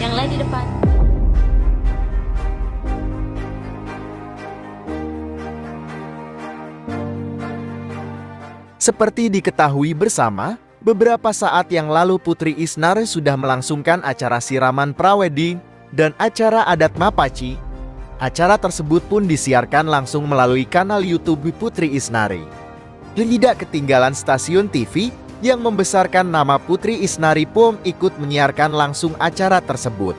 Yang lain di depan. Seperti diketahui bersama, beberapa saat yang lalu Putri Isnar sudah melangsungkan acara siraman prawedding dan acara adat Mapaci. Acara tersebut pun disiarkan langsung melalui kanal YouTube Putri Isnari. Tidak ketinggalan stasiun TV yang membesarkan nama Putri Isnari pun ikut menyiarkan langsung acara tersebut.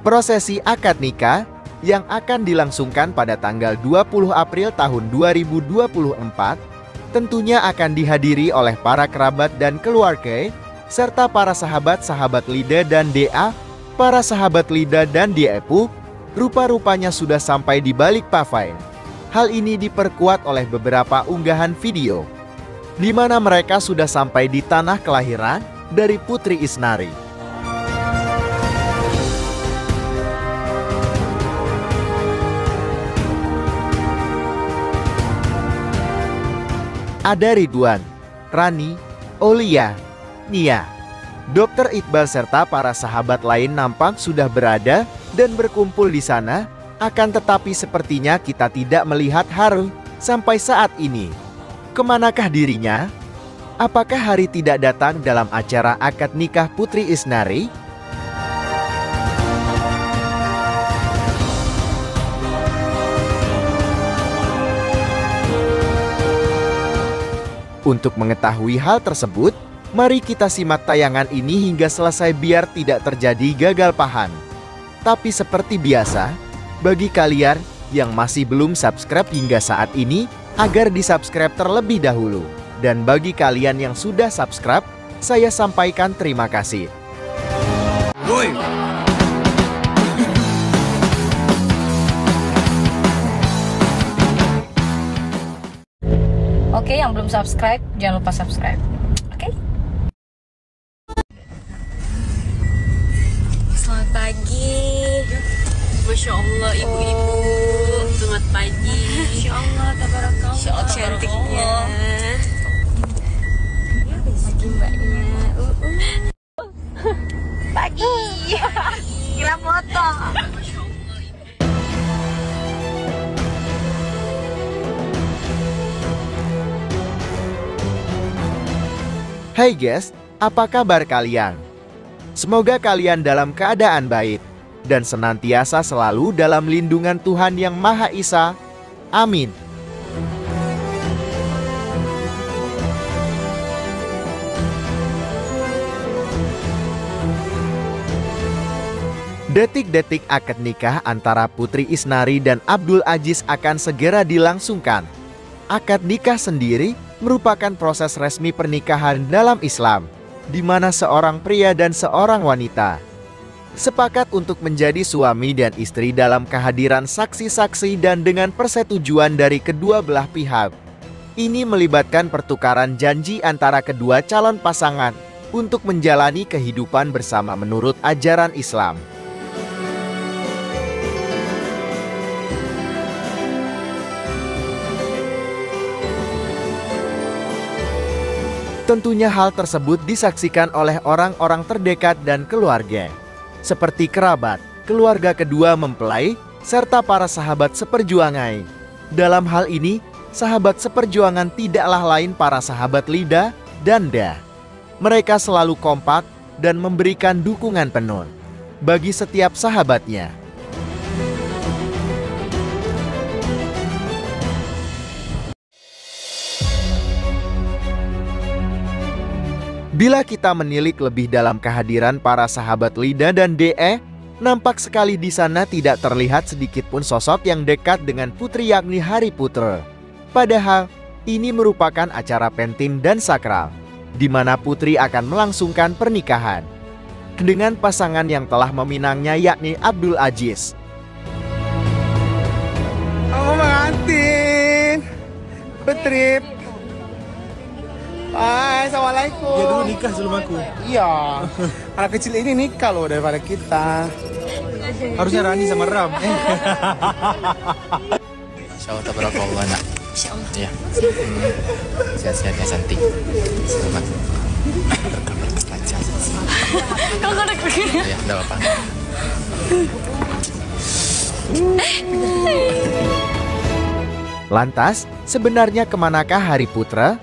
Prosesi akad nikah yang akan dilangsungkan pada tanggal 20 April tahun 2024 tentunya akan dihadiri oleh para kerabat dan keluarga serta para sahabat-sahabat Lida dan DA. Para sahabat Lida dan DA pun rupa-rupanya sudah sampai di balik pavai. Hal ini diperkuat oleh beberapa unggahan video di mana mereka sudah sampai di tanah kelahiran dari Putri Isnari. Ada Ridwan, Rani, Olia, Nia, Dr. Iqbal serta para sahabat lain nampak sudah berada dan berkumpul di sana. Akan tetapi sepertinya kita tidak melihat Haru sampai saat ini. Kemanakah dirinya? Apakah Hari tidak datang dalam acara akad nikah Putri Isnari? Untuk mengetahui hal tersebut, mari kita simak tayangan ini hingga selesai biar tidak terjadi gagal paham. Tapi seperti biasa, bagi kalian yang masih belum subscribe hingga saat ini, agar di-subscribe terlebih dahulu. Dan bagi kalian yang sudah subscribe, saya sampaikan terima kasih. Woi. Oke, yang belum subscribe, jangan lupa subscribe. Oke? Selamat pagi. Masya Allah, ibu-ibu. Selamat pagi. Masya Allah, tabarakallah. Cantiknya. Pagi mbaknya. Pagi. Gila foto. Hai guys, apa kabar kalian? Semoga kalian dalam keadaan baik dan senantiasa selalu dalam lindungan Tuhan Yang Maha Esa. Amin. Detik-detik akad nikah antara Putri Isnari dan Abdul Aziz akan segera dilangsungkan. Akad nikah sendiri merupakan proses resmi pernikahan dalam Islam, di mana seorang pria dan seorang wanita sepakat untuk menjadi suami dan istri dalam kehadiran saksi-saksi dan dengan persetujuan dari kedua belah pihak. Ini melibatkan pertukaran janji antara kedua calon pasangan untuk menjalani kehidupan bersama menurut ajaran Islam. Tentunya hal tersebut disaksikan oleh orang-orang terdekat dan keluarga, seperti kerabat, keluarga kedua mempelai, serta para sahabat seperjuangan. Dalam hal ini, sahabat seperjuangan tidaklah lain para sahabat Lida dan Da. Mereka selalu kompak dan memberikan dukungan penuh bagi setiap sahabatnya. Bila kita menilik lebih dalam kehadiran para sahabat Lida dan DE, nampak sekali di sana tidak terlihat sedikit pun sosok yang dekat dengan putri yakni Hari Putra. Padahal, ini merupakan acara penting dan sakral, di mana putri akan melangsungkan pernikahan dengan pasangan yang telah meminangnya yakni Abdul Aziz. Oh, pengantin. Betrip. Hai, assalamualaikum. Dia dulu nikah sebelum aku. Iya. Anak kecil ini nikah loh daripada kita. Harusnya Rani sama Ram. Insya Allah tabarakallah nak. Insya Allah. Iya. Sehat-sehat ya cantik. Selamat. Berkah lancar. Kau kena begini. Ya, enggak apa-apa. Lantas, sebenarnya kemanakah Hari Putra?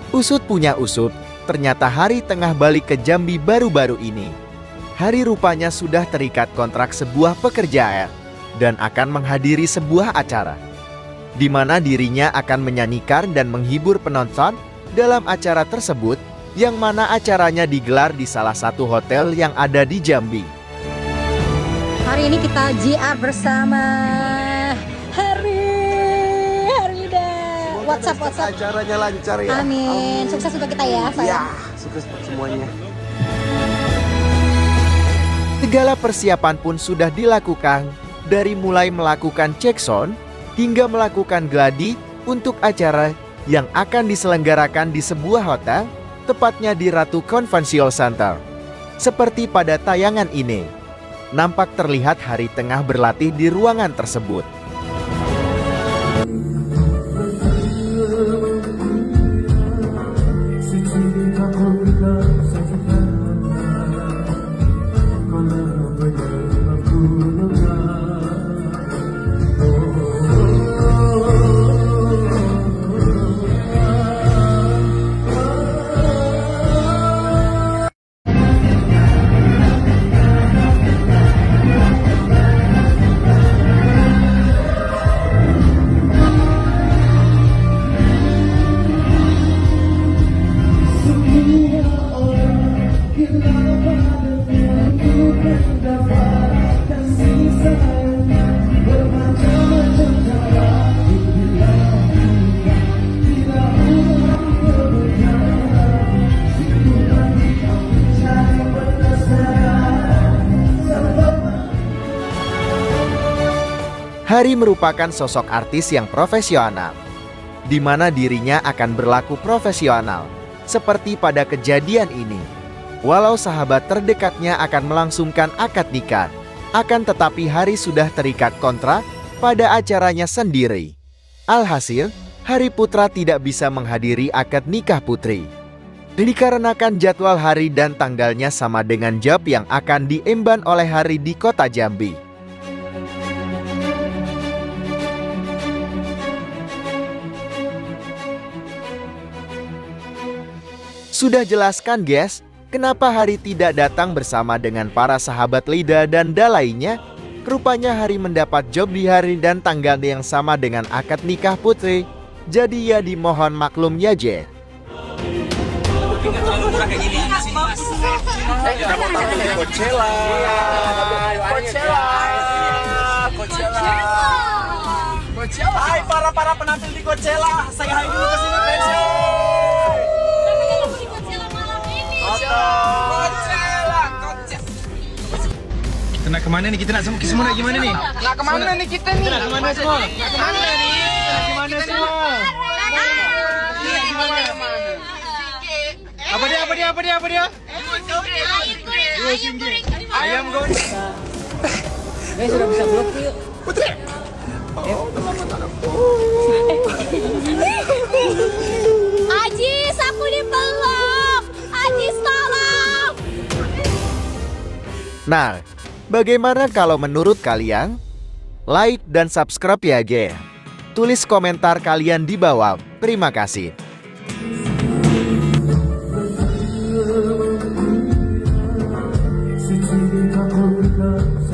Usut punya usut, ternyata Hari tengah balik ke Jambi baru-baru ini. Hari rupanya sudah terikat kontrak sebuah pekerjaan dan akan menghadiri sebuah acara, di mana dirinya akan menyanyikan dan menghibur penonton dalam acara tersebut, yang mana acaranya digelar di salah satu hotel yang ada di Jambi. Hari ini kita JR bersama Harida. WhatsApp. Acaranya lancar ya. Amin. Sukses untuk kita ya, sayang. Iya, sukses semuanya. Segala persiapan pun sudah dilakukan, dari mulai melakukan cek sound hingga melakukan gladi untuk acara yang akan diselenggarakan di sebuah hotel, tepatnya di Ratu Convention Center. Seperti pada tayangan ini, nampak terlihat Hari tengah berlatih di ruangan tersebut. Hari merupakan sosok artis yang profesional, di mana dirinya akan berlaku profesional, seperti pada kejadian ini. Walau sahabat terdekatnya akan melangsungkan akad nikah, akan tetapi Hari sudah terikat kontrak pada acaranya sendiri. Alhasil, Hari Putra tidak bisa menghadiri akad nikah putri, dikarenakan jadwal Hari dan tanggalnya sama dengan job yang akan diemban oleh Hari di kota Jambi. Sudah jelaskan guys, kenapa Hari tidak datang bersama dengan para sahabat Lida dan lainnya? Rupanya Hari mendapat job di hari dan tanggal yang sama dengan akad nikah putri. Jadi ya dimohon maklum ya Je. Hai para penampil di Coachella, saya hai dulu kesini pensi. Kita nak kemana nih? Kita nak semua nak gimana nih? Nak kemana nih kita nih? Nak kemana semua? Nak kemana nih? Nak kemana semua? Apa dia? Ayam goreng. Sudah bisa blok yuk. Putri. Ajis, aku dipeluk. Ajis, tolong. Nah, bagaimana kalau menurut kalian? Like dan subscribe ya ge. Tulis komentar kalian di bawah. Terima kasih. Sejak